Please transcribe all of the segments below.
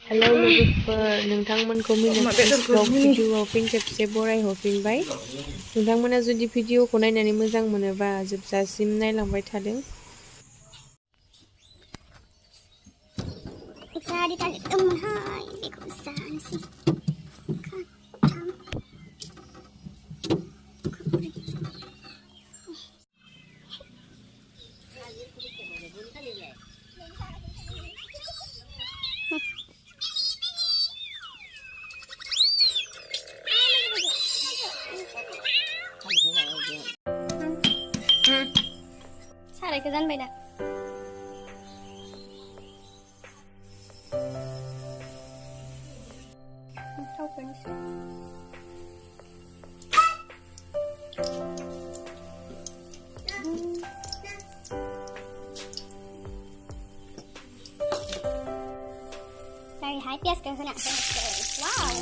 Hello लोगोफोर नोंथांमोनखौ मिनाक्सिस blog भिडिअआव fin खेबसे बरायहरफिनबाय। नोंथांमोना जुदि भिडिअखौ नायनानै मोजां मोनोबा जोबजासिम नायलांबाय थादों। सारायखौ जानबाय दा थावखौनोसै hai piaskan kena wow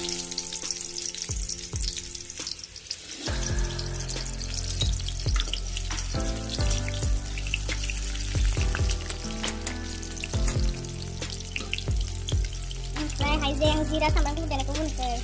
haizeng zira sama aku dan aku bunter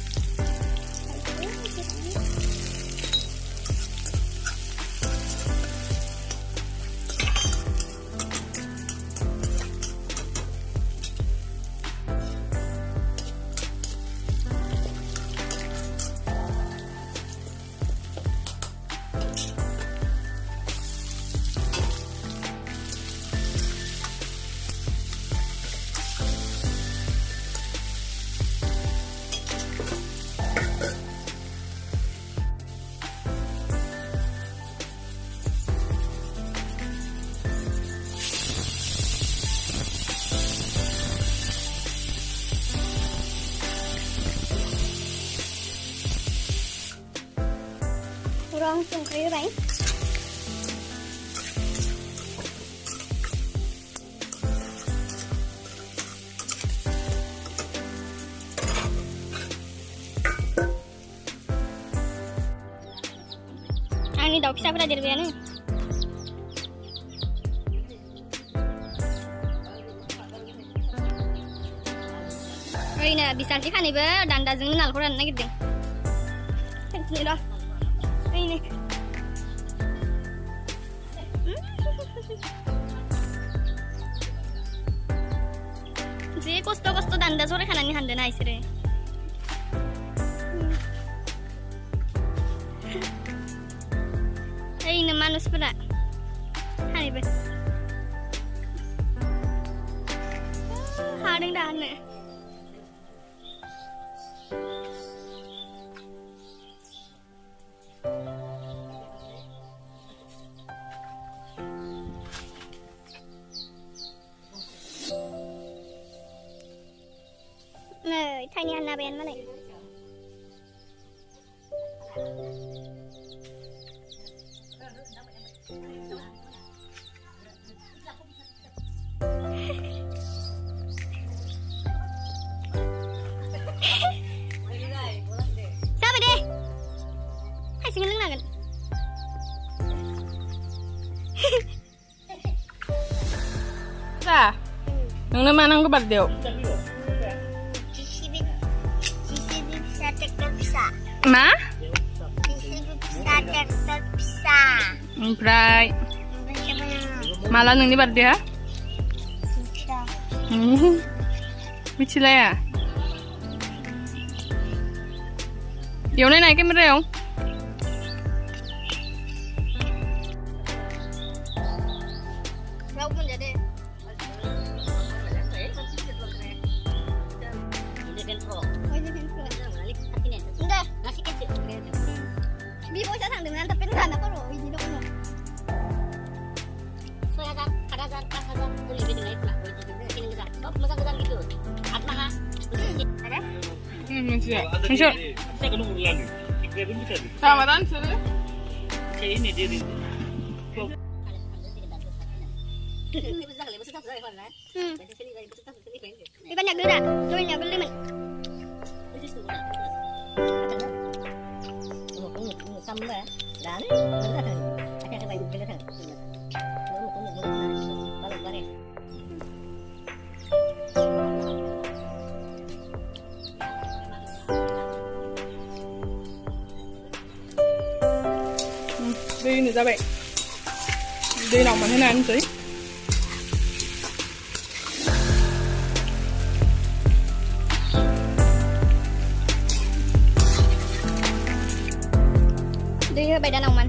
rong संख्रि होबाय आंनि दाउ फिसाफोरा देरबायानो ओरैनो बिसालथि खानैबो दान्दाजोंनो नालेंखर हानो नागिरदों खनसेनो र' ini जे खस्थ' दान्दा जराय खानानै हानदोना इसोरो ओरैनो मानुसफोरा हानैबो हादों दा हानो Tiny Anna Ben mana? Siapa deh? Hai sing ngelang kan? Dah. Nang mana nang kebar deu? Ma? Bisa. Ompray. Malah nang di birthday ha? Michila ya? Yaudah naik kamera ya? Kau pun jadi. Bibo saya sang dengan tapi nggak nak kalau ini dong. Saya kan kadang boleh beli dengan itu lah. Boleh beli dengan itu. Oh, masa gitu. Atma ha? Ada? Masih. Saya kan ulang nih. Kita pun bisa. Ramadan sudah. Kayak ini dia. Ini banyak gerak. Soalnya beli men. Xong rồi đã đấy vẫn là thằng cái bài cái thằng nó một con ba lần ba này फोमोननो जाबाय दै रानमान होनानैसै दै होबाय दा नावमान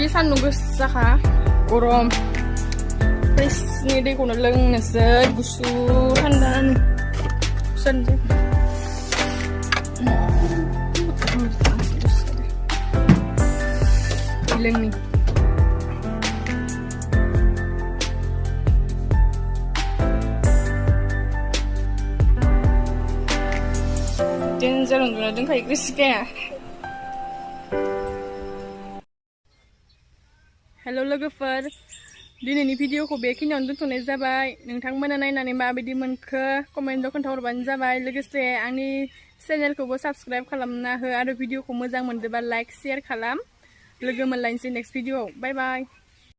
सान्दुं गोसाखा गरम फ्रिजनि दैखौनो लोंनोसै गुसु थान्दानो सानजों लोंनि डेन्जार उन्दुना दोनखायो क्रिसिकाया हेल' लोगोफोर दिनैनि भिडिअखौ बेखिनियावनो दोनथ'नाय जाबाय नोंथांमोना नायनानै माबायदि मोनखो कमेन्टआव खोन्थाहरबानो जाबाय लोगोसे आंनि चेनेलखौबो साबस्क्राइब खालामना हो आरो भिडिअखौ मोजां मोनदोंबा लाइक शेयार खालाम लोगो मोनलायनोसै नेक्स्ट भिडिअआव बाय बाय